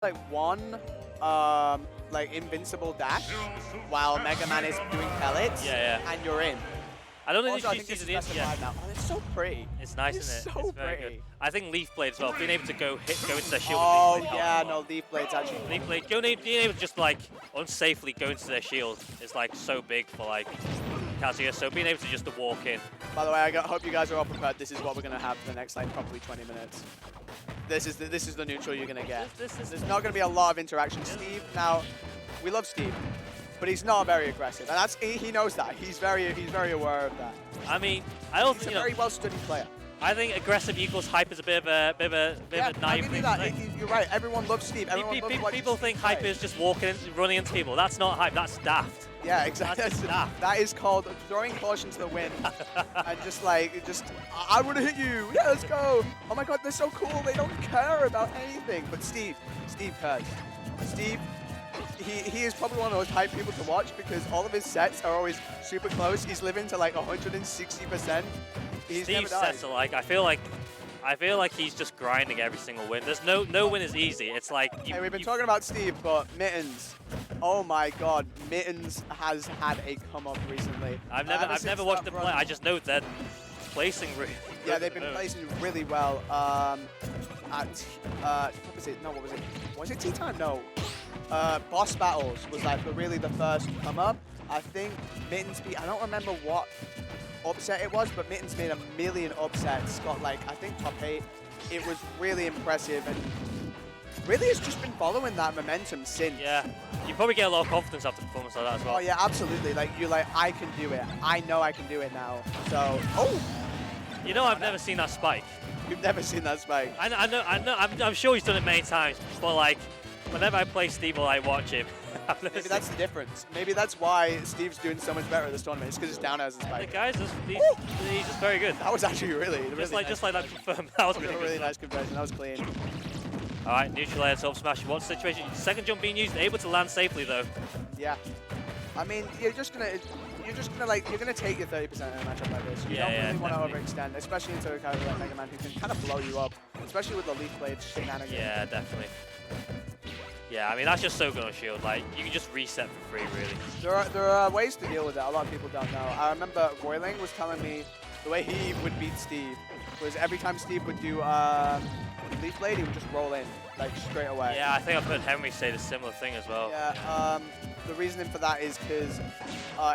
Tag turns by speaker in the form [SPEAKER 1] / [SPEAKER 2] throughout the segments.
[SPEAKER 1] like one like invincible dash while Mega Man is doing pellets,
[SPEAKER 2] Yeah,
[SPEAKER 1] and you're in.
[SPEAKER 2] I don't think
[SPEAKER 1] Also, I
[SPEAKER 2] these
[SPEAKER 1] think
[SPEAKER 2] two
[SPEAKER 1] it's
[SPEAKER 2] seasons.
[SPEAKER 1] best of 5 now. Oh, it's so pretty.
[SPEAKER 2] It's nice,
[SPEAKER 1] It's
[SPEAKER 2] isn't it?
[SPEAKER 1] so
[SPEAKER 2] It's very
[SPEAKER 1] pretty.
[SPEAKER 2] good. I think Leaf Blade as well, being able to go into their shield.
[SPEAKER 1] Oh
[SPEAKER 2] with Leaf Blade
[SPEAKER 1] yeah,
[SPEAKER 2] helps a
[SPEAKER 1] no,
[SPEAKER 2] lot.
[SPEAKER 1] Leaf Blade's actually.
[SPEAKER 2] Leaf Blade, being able to just like unsafely go into their shield is like so big for like Kazuya. So being able to just to walk in.
[SPEAKER 1] By the way, I hope you guys are all prepared. This is what we're gonna have for the next like probably 20 minutes. This is the neutral you're gonna get. There's not gonna be a lot of interaction. Steve, now we love Steve, but he's not very aggressive, and that's he knows that. He's very aware of that.
[SPEAKER 2] I mean, I also
[SPEAKER 1] He's a very well studied player.
[SPEAKER 2] I think aggressive equals hype is a bit of a
[SPEAKER 1] Yeah,
[SPEAKER 2] naive
[SPEAKER 1] I'll give you
[SPEAKER 2] thing.
[SPEAKER 1] that. You're right. Everyone loves Steve. Everyone loves what
[SPEAKER 2] People think hype is just walking, running into people. That's not hype. That's daft.
[SPEAKER 1] Yeah, exactly.
[SPEAKER 2] That's daft.
[SPEAKER 1] That is called throwing caution to the wind, and I would have hit you. Yeah, let's go. Oh my God, they're so cool. They don't care about anything. But Steve cares. Steve, he is probably one of those hype people to watch because all of his sets are always super close. He's living to like 160%. He's never
[SPEAKER 2] Steve's
[SPEAKER 1] died.
[SPEAKER 2] sets are like I feel like he's just grinding every single win. There's no win is easy. It's like
[SPEAKER 1] Hey, we've been talking about Steve, but Mittens. Oh my God, Mittens has had a come up recently.
[SPEAKER 2] I've never watched them play. I just know they're placing really.
[SPEAKER 1] Yeah, they've been placing really well. At what was it? No, what was it? Was it tea time? No. Boss battles was like really the first come up. I think Mittens beat. I don't remember what upset it was, but Mittens made a million upsets. Got like I think top 8. It was really impressive and really has just been following that momentum since.
[SPEAKER 2] Yeah, you probably get a lot of confidence after performance like that as well.
[SPEAKER 1] Oh yeah, absolutely. Like you're like I can do it. I know I can do it now. So
[SPEAKER 2] You know, I've never seen that spike.
[SPEAKER 1] you've never seen that spike.
[SPEAKER 2] I know. I'm sure he's done it many times, but like, whenever I play Steve or I watch him,
[SPEAKER 1] Maybe that's the difference. Maybe that's why Steve's doing so much better at this tournament. It's because it's down as a
[SPEAKER 2] the
[SPEAKER 1] spike.
[SPEAKER 2] guys, he's just very good.
[SPEAKER 1] That was actually really
[SPEAKER 2] Just
[SPEAKER 1] nice.
[SPEAKER 2] like that confirmed. That was
[SPEAKER 1] That
[SPEAKER 2] really
[SPEAKER 1] was a
[SPEAKER 2] good.
[SPEAKER 1] really nice conversion. That was clean.
[SPEAKER 2] All right, neutral air top smash. What situation? Second jump being used, able to land safely though.
[SPEAKER 1] Yeah. I mean, you're gonna take your 30% in a matchup like this. You don't really want to overextend, especially into a character like Mega Man who can kind of blow you up, especially with the Leaf Blade shenanigans.
[SPEAKER 2] Yeah, definitely. Yeah, I mean that's just so good on shield. Like you can just reset for free, really.
[SPEAKER 1] There are ways to deal with it. A lot of people don't know. I remember Roiling was telling me the way he would beat Steve was every time Steve would do Leaf Blade, he would just roll in like straight away.
[SPEAKER 2] Yeah, I think I've heard Henry say the similar thing as well.
[SPEAKER 1] Yeah. The reasoning for that is because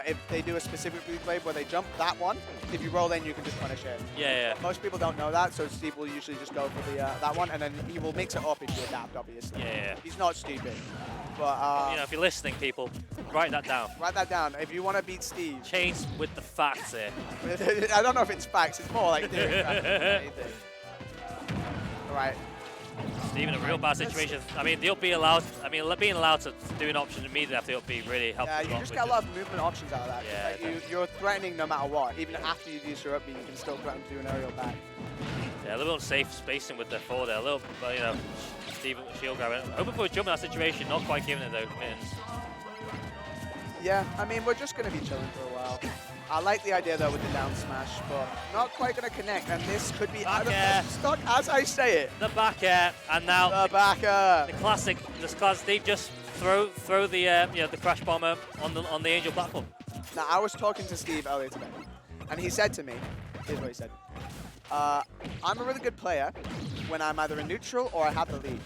[SPEAKER 1] if they do a specific Leaf Blade where they jump that one, if you roll in, you can just punish it.
[SPEAKER 2] Yeah.
[SPEAKER 1] Most people don't know that, so Steve will usually just go for the that one, and then he will mix it up if you adapt, obviously.
[SPEAKER 2] Yeah.
[SPEAKER 1] He's not stupid. But
[SPEAKER 2] You know, if you're listening, people, write that down.
[SPEAKER 1] write that down. If you want to beat Steve,
[SPEAKER 2] Change with the facts here.
[SPEAKER 1] I don't know if it's facts. It's more like theory. Than anything. All right.
[SPEAKER 2] Steve in a real bad situation. I mean, they'll be allowed. I mean, being allowed to do an option immediately after it'll be really helpful.
[SPEAKER 1] Yeah, you just get a lot of movement options out of that.
[SPEAKER 2] Yeah,
[SPEAKER 1] Like you're threatening no matter what. Even after you use your up B, you can still threaten to do an aerial back.
[SPEAKER 2] Yeah, a little unsafe spacing with their forward there. A little, but you know, Steve shield grab. Hoping for a jump in that situation. Not quite giving it though. Mittens.
[SPEAKER 1] Yeah, I mean, we're just going to be chilling for a while. I like the idea, though, with the down smash, but not quite going to connect, and this could be out of stock as I say it.
[SPEAKER 2] The back air, and now
[SPEAKER 1] The backer.
[SPEAKER 2] the classic. This class, they just throw the the crash bomber on the angel platform.
[SPEAKER 1] Now, I was talking to Steve earlier today, and he said to me, here's what he said. I'm a really good player when I'm either in neutral or I have the lead.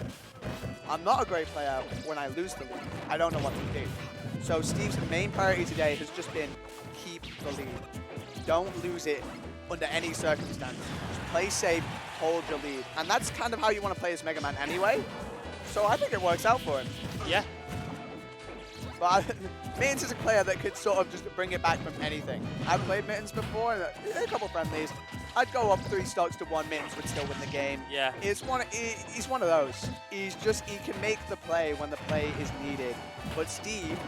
[SPEAKER 1] I'm not a great player when I lose the lead. I don't know what to do. So Steve's main priority today has just been keep the lead. Don't lose it under any circumstance. Just play safe, hold your lead. And that's kind of how you want to play as Mega Man anyway. So I think it works out for him.
[SPEAKER 2] Yeah.
[SPEAKER 1] But Mittens is a player that could sort of just bring it back from anything. I've played Mittens before, and a couple friendlies. I'd go up 3 stocks to 1, Mittens would still win the game.
[SPEAKER 2] Yeah.
[SPEAKER 1] He's one of those. He can make the play when the play is needed. But Steve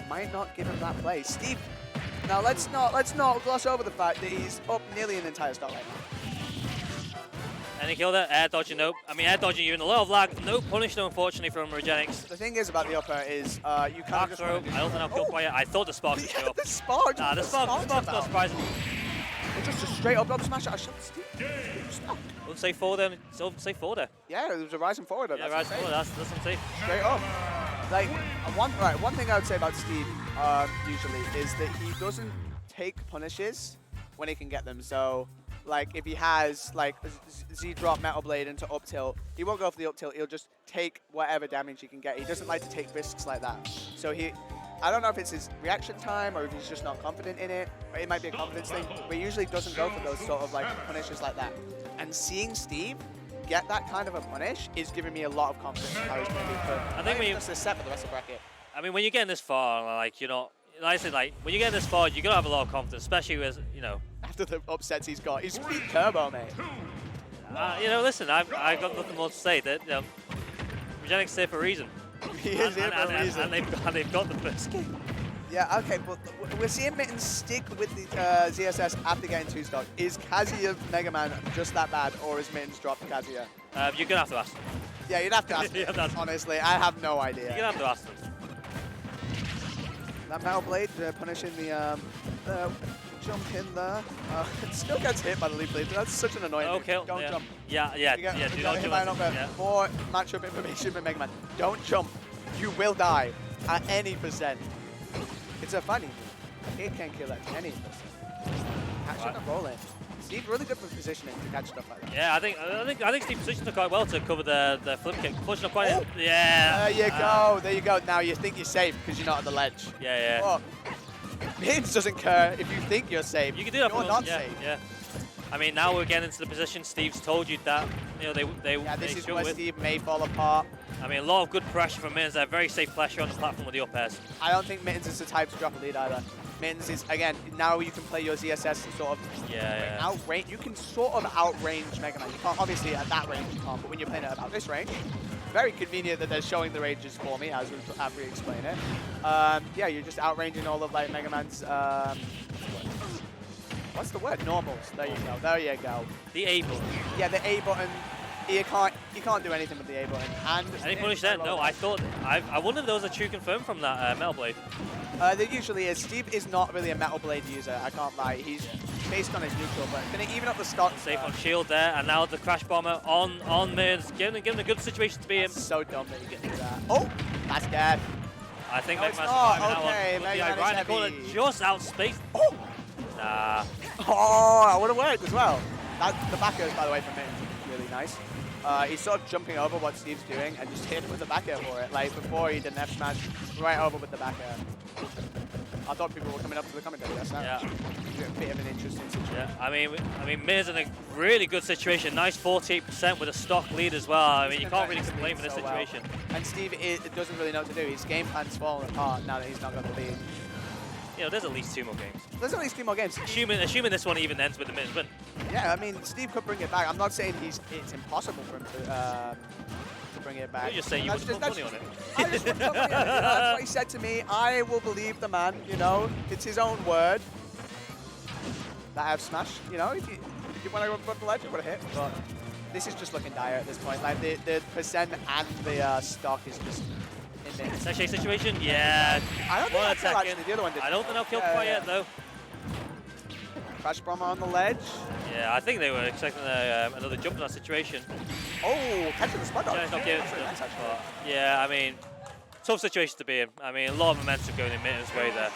[SPEAKER 1] might not give him that play. Steve, now let's not gloss over the fact that he's up nearly an entire stock right now.
[SPEAKER 2] Any kill there? Air dodging, nope. I mean, air dodging, you're in a lot of lag. No punish, though, unfortunately, from Regenix.
[SPEAKER 1] The thing is about the upper is you kind of just
[SPEAKER 2] throw. I don't think I've killed quite yet. I thought the spark would show up.
[SPEAKER 1] The spark.
[SPEAKER 2] Nah, the spark not surprising.
[SPEAKER 1] Just a straight up smash. I shot Steve. Stuck.
[SPEAKER 2] Unsafe forward there. It's unsafe forward there.
[SPEAKER 1] Yeah, it was a rising forward.
[SPEAKER 2] Yeah, rising forward. That's unsafe.
[SPEAKER 1] Straight up. Like one thing I would say about Steve usually is that he doesn't take punishes when he can get them. So like if he has like Z drop Metal Blade into up tilt, he won't go for the up tilt. He'll just take whatever damage he can get. He doesn't like to take risks like that. So I don't know if it's his reaction time or if he's just not confident in it. Or it might be a confidence thing, but he usually doesn't go for those sort of like punishes like that. And seeing Steve get that kind of a punish is giving me a lot of confidence in how he's going to do.
[SPEAKER 2] I think when you
[SPEAKER 1] just a set for the rest of the bracket.
[SPEAKER 2] I mean, when you're getting this far, like you're not. Like I said, like when you're getting this far, you're gonna have a lot of confidence, especially with
[SPEAKER 1] After the upsets he's got, he's speed turbo, mate.
[SPEAKER 2] Listen, I've got nothing more to say. That Regenix is here for a reason.
[SPEAKER 1] He is here for a reason.
[SPEAKER 2] And they've got the first game.
[SPEAKER 1] Yeah, okay, but we're seeing Mittens stick with the ZSS after getting 2-stock. Is Kazuya Mega Man just that bad, or is Mittens dropped Kazuya?
[SPEAKER 2] You're gonna have to ask them.
[SPEAKER 1] Yeah, you'd have to ask them. Honestly, I have no idea.
[SPEAKER 2] You're gonna have to ask them.
[SPEAKER 1] That Metal Blade punishing the jump in there. It still gets hit by the lead blade. That's such an annoying thing. Don't jump.
[SPEAKER 2] Yeah, do not jump.
[SPEAKER 1] More matchup information for Mega Man. Don't jump. You will die at any percent. It's a funny move. It can kill at any percent. Catching and rolling. Steve's really good for positioning to catch stuff like that.
[SPEAKER 2] Yeah, I think Steve positioned it quite well to cover the flip kick. Pushing up quite. Yeah.
[SPEAKER 1] There you go. There you go. Now you think you're safe because you're not at the ledge.
[SPEAKER 2] Yeah.
[SPEAKER 1] Oh, Mittens doesn't care if you think you're safe.
[SPEAKER 2] You can do that.
[SPEAKER 1] You're not safe.
[SPEAKER 2] Yeah. I mean, now we're getting into the position. Steve's told you that they.
[SPEAKER 1] Yeah, this is where Steve may fall apart.
[SPEAKER 2] I mean, a lot of good pressure from Mittens there. Very safe pressure on the platform with the up airs.
[SPEAKER 1] I don't think Mittens is the type to drop a lead either. Mittens is, again, now you can play your ZSS and sort of outrange. You can sort of outrange Mega Man. You can't, obviously, at that range you can't, but when you're playing it about this range, very convenient that they're showing the ranges for me, as we explain it. Yeah, you're just outranging all of like Mega Man's, what's the word? Normals. There you go. There you go.
[SPEAKER 2] The A button.
[SPEAKER 1] Yeah, the A button. You can't do anything with the A button. And
[SPEAKER 2] any punish there? No, I wonder if there was a true confirm from that Metal Blade.
[SPEAKER 1] There usually is. Steve is not really a Metal Blade user, I can't lie. He's based on his neutral, but going to even up the stock.
[SPEAKER 2] Safe on shield there, and now the Crash Bomber on Mittens, giving a good situation to be in.
[SPEAKER 1] So dumb that you get through that. Oh, that's dead.
[SPEAKER 2] I think
[SPEAKER 1] no,
[SPEAKER 2] Mega Man's surviving
[SPEAKER 1] okay,
[SPEAKER 2] that one.
[SPEAKER 1] Mega Man
[SPEAKER 2] right in the
[SPEAKER 1] is
[SPEAKER 2] corner,
[SPEAKER 1] heavy.
[SPEAKER 2] just outspaced.
[SPEAKER 1] Oh!
[SPEAKER 2] Nah.
[SPEAKER 1] Oh, that would have worked as well. The back air, by the way, from Mittens, really nice. He's sort of jumping over what Steve's doing and just hit him with the back air for it. Like before he did an F smash, right over with the back air. I thought people were coming up to the commentary. That's a bit of an interesting situation.
[SPEAKER 2] Yeah, I mean, Mittens in a really good situation. Nice 48% with a stock lead as well. I mean, you can't really complain with this situation.
[SPEAKER 1] Well. And Steve doesn't really know what to do. His game plan's falling apart now that he's not got the lead.
[SPEAKER 2] There's at least 2 more games.
[SPEAKER 1] There's at least 2 more games.
[SPEAKER 2] Assuming this one even ends with the Mittens win.
[SPEAKER 1] Yeah, I mean, Steve could bring it back. I'm not saying it's impossible for him to bring it back.
[SPEAKER 2] You're just saying you wouldn't put money on it.
[SPEAKER 1] I just wouldn't put money on it. That's what he said to me. I will believe the man, It's his own word. That F smash, if you want to run the ledge, it would have hit. But this is just looking dire at this point. Like, the percent and the stock is just...
[SPEAKER 2] Sachet situation? Yeah.
[SPEAKER 1] I don't think I'll kill, actually. The other one did.
[SPEAKER 2] I don't think I'll kill quite yet, though.
[SPEAKER 1] Crash Bomber on the ledge.
[SPEAKER 2] Yeah, I think they were expecting another jump in that situation.
[SPEAKER 1] Oh, catching the spot dodge.
[SPEAKER 2] Yeah, I mean, tough situation to be in. I mean, a lot of momentum going in Mittens' way there.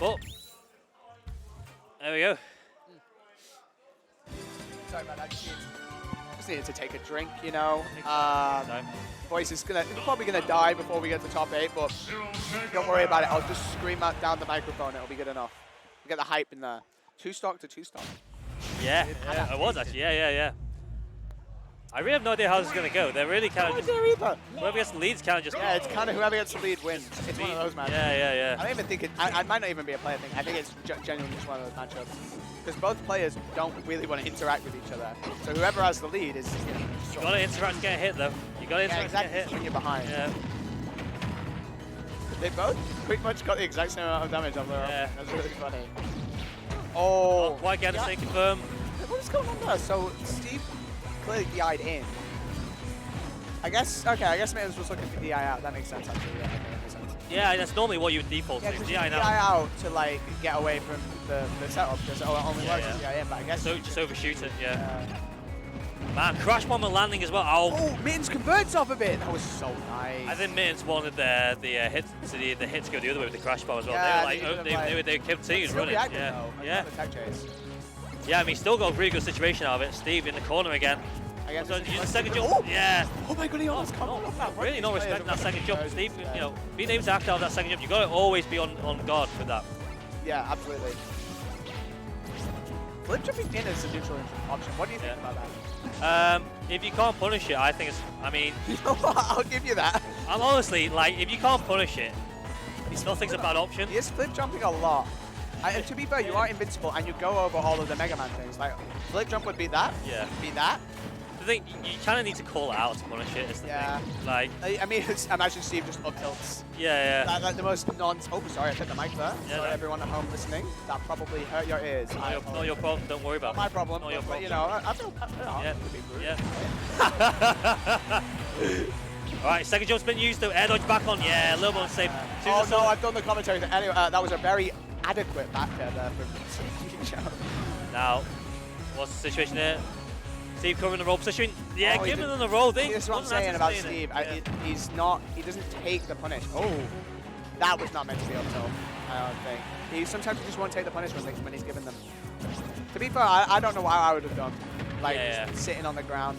[SPEAKER 2] But, there we go.
[SPEAKER 1] Sorry about that. Just needed to take a drink, Voice is probably gonna die before we get to top 8, but don't worry about it. I'll just scream out down the microphone. It'll be good enough. We get the hype in there. 2-stock to 2-stock.
[SPEAKER 2] Yeah, it was actually. Yeah. I really have no idea how this is gonna go. They're really kind of whoever gets the leads kind of just.
[SPEAKER 1] Yeah, it's kind of whoever gets the lead wins. It's one of those matches.
[SPEAKER 2] Yeah.
[SPEAKER 1] I don't even think I might not even be a player thing. I think it's genuinely just one of those matchups. Because both players don't really want to interact with each other. So whoever has the lead is...
[SPEAKER 2] You gotta interact to get hit, though. You gotta interact to get hit.
[SPEAKER 1] When you're behind.
[SPEAKER 2] Yeah.
[SPEAKER 1] They both pretty much got the exact same amount of damage on their own.
[SPEAKER 2] Yeah.
[SPEAKER 1] That's really funny. Oh.
[SPEAKER 2] Not quite getting a confirm.
[SPEAKER 1] What is going on there? So Steve clearly DI'd in. I guess Mittens was looking for DI out. That makes sense, actually. Yeah, that makes sense.
[SPEAKER 2] Yeah, that's normally what you would default
[SPEAKER 1] Yeah,
[SPEAKER 2] to.
[SPEAKER 1] because
[SPEAKER 2] Yeah,
[SPEAKER 1] you
[SPEAKER 2] I know.
[SPEAKER 1] DI out to like get away from the setup because it only
[SPEAKER 2] Yeah,
[SPEAKER 1] works
[SPEAKER 2] yeah.
[SPEAKER 1] with DI in, but I guess
[SPEAKER 2] So just overshoot it, yeah.
[SPEAKER 1] uh,
[SPEAKER 2] Man, crash bomb and landing as well. Oh,
[SPEAKER 1] oh, Mittens converts off a bit. That was so nice.
[SPEAKER 2] I think Mittens wanted the hit to go the other way with the crash bomb as well.
[SPEAKER 1] Yeah,
[SPEAKER 2] they were like, they continued
[SPEAKER 1] still
[SPEAKER 2] running.
[SPEAKER 1] reacting,
[SPEAKER 2] Yeah,
[SPEAKER 1] though.
[SPEAKER 2] yeah.
[SPEAKER 1] The tech chase.
[SPEAKER 2] Yeah, I mean, still got a really good situation out of it. Steve in the corner again.
[SPEAKER 1] Again,
[SPEAKER 2] So
[SPEAKER 1] this
[SPEAKER 2] use
[SPEAKER 1] is
[SPEAKER 2] the second
[SPEAKER 1] first-
[SPEAKER 2] jump.
[SPEAKER 1] Oh!
[SPEAKER 2] Yeah.
[SPEAKER 1] Oh my god, he almost come off that.
[SPEAKER 2] Really not
[SPEAKER 1] Players
[SPEAKER 2] respecting that
[SPEAKER 1] are
[SPEAKER 2] second jump.
[SPEAKER 1] fucking
[SPEAKER 2] Steve,
[SPEAKER 1] close
[SPEAKER 2] you know,
[SPEAKER 1] there.
[SPEAKER 2] being able to act out of that second jump, you've got to always be on guard with that.
[SPEAKER 1] Yeah, absolutely. Flip jumping in is a neutral option. What do you think about that?
[SPEAKER 2] If you can't punish it, I think it's, I mean,
[SPEAKER 1] You know what? I'll give you that.
[SPEAKER 2] I'm honestly, like, if you can't punish it, nothing's a bad option.
[SPEAKER 1] He is flip jumping a lot. And to be fair, you are invincible and you go over all of the Mega Man things. Like, flip jump would be that.
[SPEAKER 2] Yeah.
[SPEAKER 1] Be that.
[SPEAKER 2] The thing, you kind of need to call it out to punish it, is the
[SPEAKER 1] Yeah.
[SPEAKER 2] thing. Like,
[SPEAKER 1] I mean, imagine Steve just up tilts.
[SPEAKER 2] yeah, yeah.
[SPEAKER 1] Like the most oh, sorry, I hit the mic there.
[SPEAKER 2] Yeah,
[SPEAKER 1] Sorry,
[SPEAKER 2] no.
[SPEAKER 1] everyone at home listening. That probably hurt your ears.
[SPEAKER 2] Not your problem, don't worry about
[SPEAKER 1] Not my
[SPEAKER 2] it.
[SPEAKER 1] problem.
[SPEAKER 2] Not your
[SPEAKER 1] but,
[SPEAKER 2] problem.
[SPEAKER 1] you know, I feel
[SPEAKER 2] Yeah.
[SPEAKER 1] to be rude.
[SPEAKER 2] Yeah. Alright, second jump's been used though. Air dodge back on. Yeah, a little bit unsafe.
[SPEAKER 1] Oh no, I've done the commentary. Anyway, that was a very adequate back there from
[SPEAKER 2] Now, what's the situation there? Steve covering the roll position. Yeah,
[SPEAKER 1] Oh, he
[SPEAKER 2] give him
[SPEAKER 1] did-
[SPEAKER 2] the roll. Thing.
[SPEAKER 1] That's what I'm saying about Steve. He's not. He doesn't take the punish. Oh, that was not meant to be up tilt. I don't think. He sometimes just won't take the punishment when he's given them. To be fair, I don't know what I would have done. Like just sitting on the ground,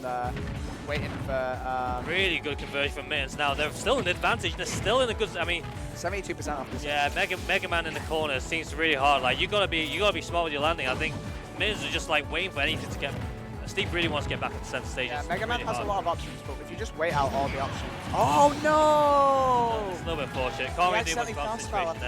[SPEAKER 1] waiting for.
[SPEAKER 2] Really good conversion from Mittens. Now they're still in advantage. They're still in a good. I mean,
[SPEAKER 1] 72% off this.
[SPEAKER 2] yeah, Mega Man in the corner seems really hard. Like you gotta be smart with your landing. I think Mittens is just like waiting for anything to get. Steve really wants to get back to the center stage.
[SPEAKER 1] Yeah,
[SPEAKER 2] It's
[SPEAKER 1] Mega Man
[SPEAKER 2] really
[SPEAKER 1] has
[SPEAKER 2] hard.
[SPEAKER 1] a lot of options, but if you just wait out all the options. Oh no!
[SPEAKER 2] It's a little bit fortunate. Can't really do much about the situation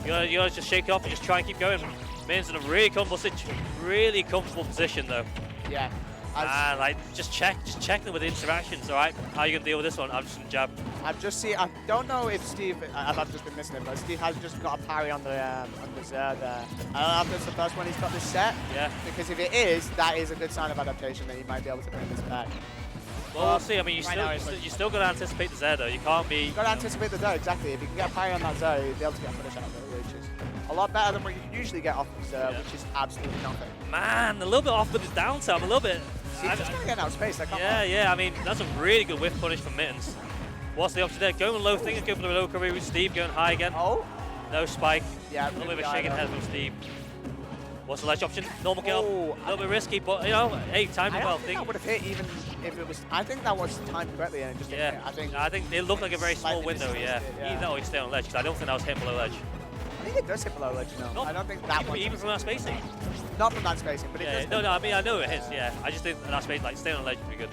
[SPEAKER 2] there. You gotta just shake it off and just try and keep going. Mittens in a really comfortable position though.
[SPEAKER 1] Yeah.
[SPEAKER 2] And like just check them with interactions. All right, how are you gonna deal with this one? I'm just gonna jab.
[SPEAKER 1] I've just seen. I don't know if Steve. I've just been missing it, but Steve has just got a parry on the Zer there. I don't know if that's the first one he's got this set.
[SPEAKER 2] Yeah.
[SPEAKER 1] Because if it is, that is a good sign of adaptation that he might be able to bring this back.
[SPEAKER 2] Well, we'll see. I mean, you still got to anticipate the Zer though. You can't be.
[SPEAKER 1] You've got to anticipate the Zer, exactly. If you can get a parry on that Zer, you'll be able to get a finish out of it, which is a lot better than what you usually get off of Zer, which is absolutely nothing.
[SPEAKER 2] Man, a little bit off with his down tilt. A little bit.
[SPEAKER 1] He's just going to get out of space.
[SPEAKER 2] Yeah. I mean, that's a really good whiff punish from Mittens. What's the option there? Going low thing and go for the low recovery with Steve. Going high again.
[SPEAKER 1] Oh.
[SPEAKER 2] No spike.
[SPEAKER 1] Yeah.
[SPEAKER 2] A little bit of a shaking head from Steve. What's the ledge option? Normal kill. A little bit risky, but you know, hey, timed it well.
[SPEAKER 1] I think that would have hit even if it was. I think that was timed correctly and it just didn't hit.
[SPEAKER 2] I think it looked like a very small window. Yeah. Either that or he stayed on ledge because I don't think that was hit below ledge.
[SPEAKER 1] I think it does hit below ledge, you know. I don't think that one.
[SPEAKER 2] Even from that spacing.
[SPEAKER 1] Not from that spacing, but it does.
[SPEAKER 2] No, I mean I know it hits. Yeah, I just think that space, like staying on ledge, would be good.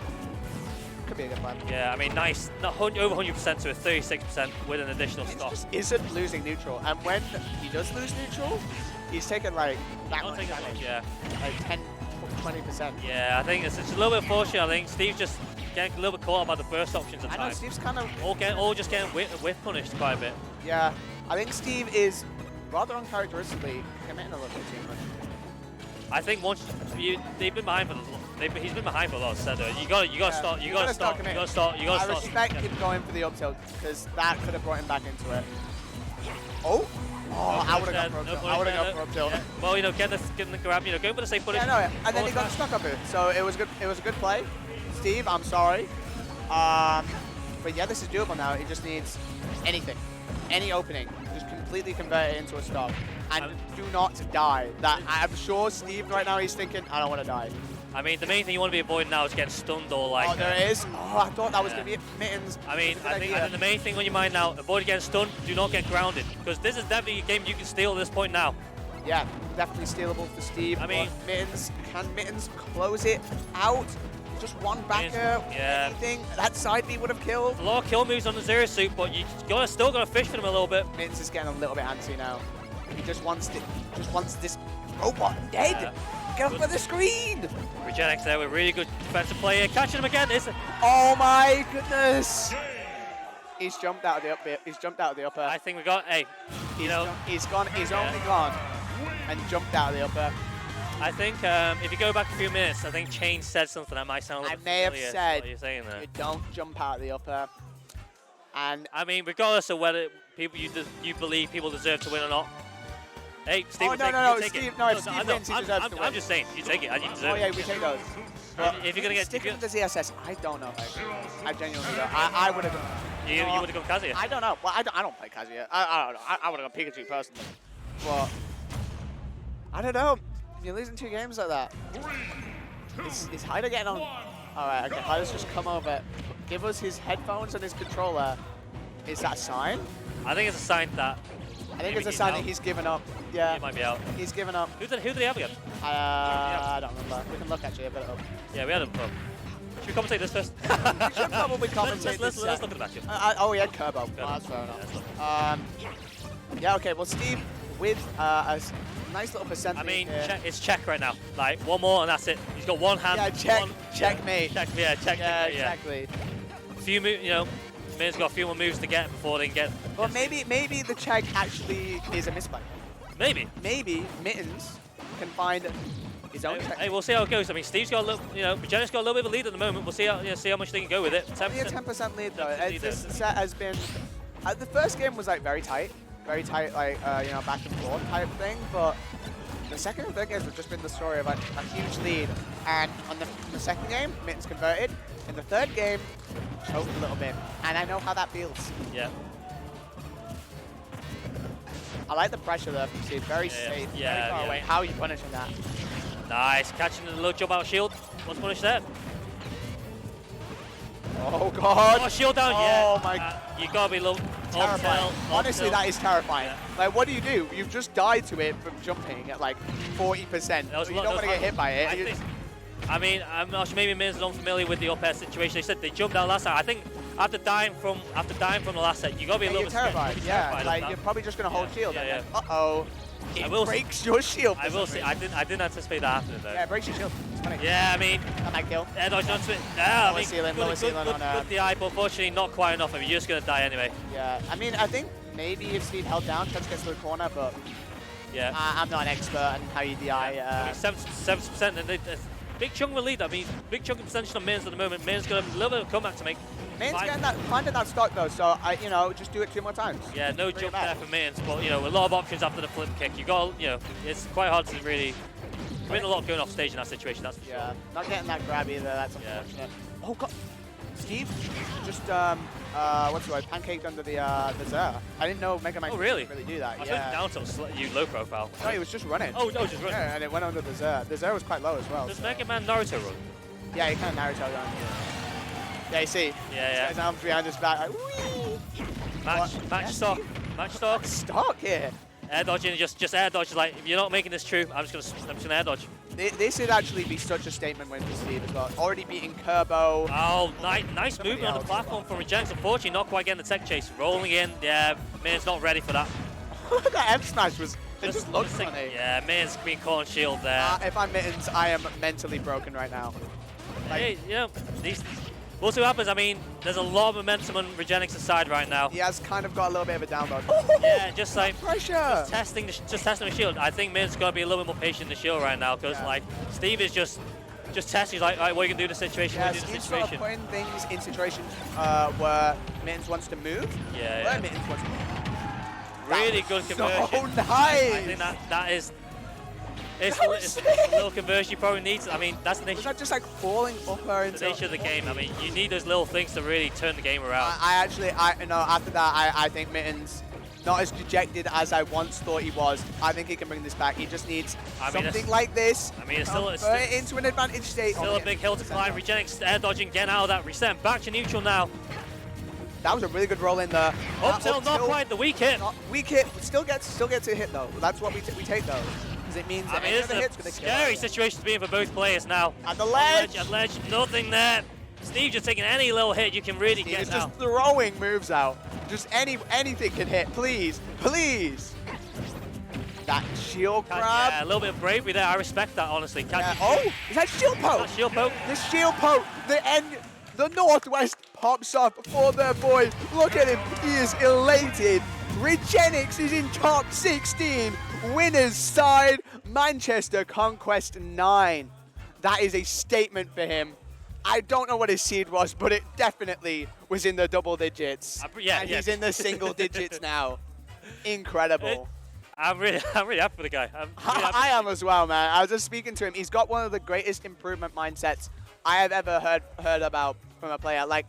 [SPEAKER 1] Could be a good plan.
[SPEAKER 2] Yeah, I mean nice, not over 100% to a 36% with an additional stop.
[SPEAKER 1] Just isn't losing neutral, and when he does lose neutral, he's taking like that much damage.
[SPEAKER 2] Yeah.
[SPEAKER 1] Like 10, 20%.
[SPEAKER 2] Yeah, I think it's a little bit fortunate. I think Steve's just getting a little bit caught up by the burst options at times.
[SPEAKER 1] I know Steve's kind of
[SPEAKER 2] all just getting whiff punished quite a bit.
[SPEAKER 1] Yeah, I think Steve is rather uncharacteristically committing a little bit too much.
[SPEAKER 2] I think once they've been behind for he's been behind for a lot of set though. You gotta start.
[SPEAKER 1] I respect him going for the up tilt because that could have brought him back into it. Oh, I would have gone for up tilt. I would have gone for up tilt.
[SPEAKER 2] Yeah. Well, you know, getting the grab, you know, going for the safe punish.
[SPEAKER 1] Yeah, no, and then he got stuck up it. So it was good. It was a good play, Steve. I'm sorry, but yeah, this is doable now. He just needs anything, any opening, just completely convert it into a stop. And do not die. That I'm sure Steve right now he's thinking, I don't want to die.
[SPEAKER 2] I mean, the main thing you want to be avoiding now is getting stunned or like.
[SPEAKER 1] Oh, there it is. Oh, I thought that was going to be it. Mittens.
[SPEAKER 2] I mean, I think the main thing on your mind now, avoid getting stunned. Do not get grounded because this is definitely a game you can steal at this point now.
[SPEAKER 1] Yeah, definitely stealable for Steve.
[SPEAKER 2] I mean,
[SPEAKER 1] Mittens, can Mittens close it out? Just one backer, anything. That side B would have killed.
[SPEAKER 2] A lot of kill moves on the Zero Suit, but you still got to fish for them a little bit.
[SPEAKER 1] Mittens is getting a little bit antsy now. He just wants this robot dead. Get off of the screen.
[SPEAKER 2] Regenix there with really good defensive play here. Catching him again.
[SPEAKER 1] Oh my goodness. He's jumped out of the upper. He's jumped out of the upper.
[SPEAKER 2] I think we got, hey,
[SPEAKER 1] He's only gone and jumped out of the upper.
[SPEAKER 2] I think if you go back a few minutes, I think Chain said something that might sound a little
[SPEAKER 1] I may have said,
[SPEAKER 2] what you're saying there.
[SPEAKER 1] you don't jump out of the upper. And
[SPEAKER 2] I mean, regardless of whether people you believe people deserve to win or not. Hey, Steve,
[SPEAKER 1] no, Steve, no, if Steve wins, he deserves to win.
[SPEAKER 2] I'm just saying, you take it, and you deserve it.
[SPEAKER 1] Oh yeah, we take those. But
[SPEAKER 2] if you're gonna get
[SPEAKER 1] sticking with the ZSS, I don't know if I agree with those. I genuinely don't. I would have.
[SPEAKER 2] You would have gone Kazuya.
[SPEAKER 1] I don't know. Well, I don't play Kazuya. I don't know. I would have gone Pikachu personally. But I don't know. You're losing 2 games like that. Is Hyder getting on? All right, okay. Hyder's just come over, give us his headphones and his controller. Is that a sign?
[SPEAKER 2] I think it's a sign that.
[SPEAKER 1] I think it's a sign that he's given up. Yeah.
[SPEAKER 2] He might be out.
[SPEAKER 1] He's given up.
[SPEAKER 2] Who did he have again?
[SPEAKER 1] I don't remember. We can look actually. I've got it up.
[SPEAKER 2] Yeah, we had him. Should we commentate this first?
[SPEAKER 1] We should probably commentate
[SPEAKER 2] let's
[SPEAKER 1] this.
[SPEAKER 2] look at the matchup.
[SPEAKER 1] Oh, he had Kerbo. Oh, that's fair enough. Yeah, okay. Well, Steve with a nice little percent.
[SPEAKER 2] I mean, it's check right now. Like, one more and that's it. He's got one hand.
[SPEAKER 1] Yeah, checkmate.
[SPEAKER 2] Checkmate.
[SPEAKER 1] Yeah, exactly.
[SPEAKER 2] A few moves, you know, Mittens got a few more moves to get before they can get.
[SPEAKER 1] Well, maybe the check actually is a misplay.
[SPEAKER 2] Maybe.
[SPEAKER 1] Maybe Mittens can find his own check.
[SPEAKER 2] Hey, we'll see how it goes. I mean, Steve's got a little, you know, Regenix got a little bit of a lead at the moment. We'll see how much they can go with it. 10%.
[SPEAKER 1] Only a 10% lead though. This set has been. The first game was like very tight, like you know, back and forth type thing. But the second and third games have just been the story of a huge lead. And on the second game, Mittens converted. In the third game, choked a little bit. And I know how that feels.
[SPEAKER 2] Yeah.
[SPEAKER 1] I like the pressure there from Steve. Very safe, very far away. How are you punishing that?
[SPEAKER 2] Nice, catching the low jump out shield. What's punished there?
[SPEAKER 1] Oh god!
[SPEAKER 2] Oh, shield down,
[SPEAKER 1] oh my!
[SPEAKER 2] You gotta be a little
[SPEAKER 1] terrifying. Honestly, that is terrifying.
[SPEAKER 2] Yeah.
[SPEAKER 1] Like, what do? You've just died to it from jumping at like 40%. So you don't want to get hit by it.
[SPEAKER 2] I mean, I'm not sure, maybe Mittens is unfamiliar with the up air situation. They said they jumped down last time. I think after dying from the last set, you gotta be a little bit
[SPEAKER 1] terrified.
[SPEAKER 2] terrified.
[SPEAKER 1] Like you're probably just gonna hold shield.
[SPEAKER 2] Yeah,
[SPEAKER 1] and then, uh-oh. It breaks your shield.
[SPEAKER 2] I will say, I didn't anticipate that happening though.
[SPEAKER 1] Yeah, it breaks your shield. It's funny.
[SPEAKER 2] Yeah, I mean,
[SPEAKER 1] that might kill.
[SPEAKER 2] Air dodge onto it. No, I mean,
[SPEAKER 1] good
[SPEAKER 2] DI, but unfortunately not quite enough. I mean, you're just gonna die anyway.
[SPEAKER 1] Yeah, I mean, I think maybe if Steve held down, Chance gets to the corner, but
[SPEAKER 2] yeah,
[SPEAKER 1] I'm not an expert on how you DI.
[SPEAKER 2] 70%, and big chunk of a lead. I mean, big chunk of percentage on Mittens at the moment. Mittens got a little bit of a comeback to make.
[SPEAKER 1] Mittens finding that stock though, so you know, just do it 2 more times.
[SPEAKER 2] Yeah, no jump there for Mittens, but you know, a lot of options after the flip kick. You got, you know, it's quite hard to really win a lot going off stage in that situation. That's for sure.
[SPEAKER 1] Not getting that grab either. That's unfortunate. Oh god, Steve just what's the word? Pancaked under the Zer. I didn't know Mega Man could really do that.
[SPEAKER 2] I thought down tilt you low profile.
[SPEAKER 1] No, he was just running.
[SPEAKER 2] Oh, just running.
[SPEAKER 1] Yeah, and it went under the Zer. The Zer was quite low as well.
[SPEAKER 2] Does Mega Man Naruto run?
[SPEAKER 1] Yeah, he kind of Naruto run. Yeah, you see.
[SPEAKER 2] Yeah.
[SPEAKER 1] His arms behind his back. Like,
[SPEAKER 2] match stock.
[SPEAKER 1] Stock here.
[SPEAKER 2] Air dodging, just air dodge. Like, if you're not making this true, I'm just gonna air dodge.
[SPEAKER 1] This would actually be such a statement win for Steve as well. Already beating Kerbo.
[SPEAKER 2] Oh, nice movement on the platform from Regenix. Unfortunately, not quite getting the tech chase. Rolling in. Yeah, Mittens not ready for that.
[SPEAKER 1] That F smash was. It just looked funny.
[SPEAKER 2] Yeah, Mittens being caught on shield there.
[SPEAKER 1] If I'm Mittens, I am mentally broken right now.
[SPEAKER 2] Like, hey, you know, we'll see what happens. I mean, there's a lot of momentum on Regenix's side right now.
[SPEAKER 1] He has kind of got a little bit of a download.
[SPEAKER 2] Yeah, just like
[SPEAKER 1] pressure.
[SPEAKER 2] Just testing the shield. I think Mittens got to be a little bit more patient in the shield right now because like Steve is just testing. He's like, all right, what are you gonna do in the situation?
[SPEAKER 1] Yeah, Steve's sort of putting things in situations where Mittens wants to move.
[SPEAKER 2] Yeah.
[SPEAKER 1] Where Mittens wants to move.
[SPEAKER 2] Really good conversion.
[SPEAKER 1] So nice.
[SPEAKER 2] I think that is. It's a little conversion you probably need. I mean, that's the nature.
[SPEAKER 1] Was that just like falling upper into
[SPEAKER 2] the nature of the game? I mean, you need those little things to really turn the game around.
[SPEAKER 1] After that, I think Mittens, not as dejected as I once thought he was. I think he can bring this back. He just needs something like this.
[SPEAKER 2] I mean, it's still
[SPEAKER 1] into an advantage state.
[SPEAKER 2] Still a big hill to climb. Regenix air dodging, getting out of that. Reset back to neutral now.
[SPEAKER 1] That was a really good roll in there.
[SPEAKER 2] Up tilt, not quite the weak hit.
[SPEAKER 1] Weak hit, still gets a hit though. That's what we take those. It means that
[SPEAKER 2] it's a scary situation to be in for both players now.
[SPEAKER 1] At the ledge!
[SPEAKER 2] At ledge, nothing there. Steve just taking any little hit you can really get
[SPEAKER 1] He's
[SPEAKER 2] now.
[SPEAKER 1] just throwing moves out. Just anything can hit, please. That shield grab.
[SPEAKER 2] Yeah, a little bit of bravery there. I respect that, honestly.
[SPEAKER 1] Oh, is that shield poke?
[SPEAKER 2] That shield poke.
[SPEAKER 1] The shield poke. The Northwest pops up for their boy. Look at him. He is elated. Regenix is in top 16. Winner's side, Manchester Conquest 9. That is a statement for him. I don't know what his seed was, but it definitely was in the double digits.
[SPEAKER 2] Yeah,
[SPEAKER 1] and he's in the single digits now. Incredible.
[SPEAKER 2] I'm really happy for the guy.
[SPEAKER 1] I am as well, man. I was just speaking to him. He's got one of the greatest improvement mindsets I have ever heard about from a player. Like,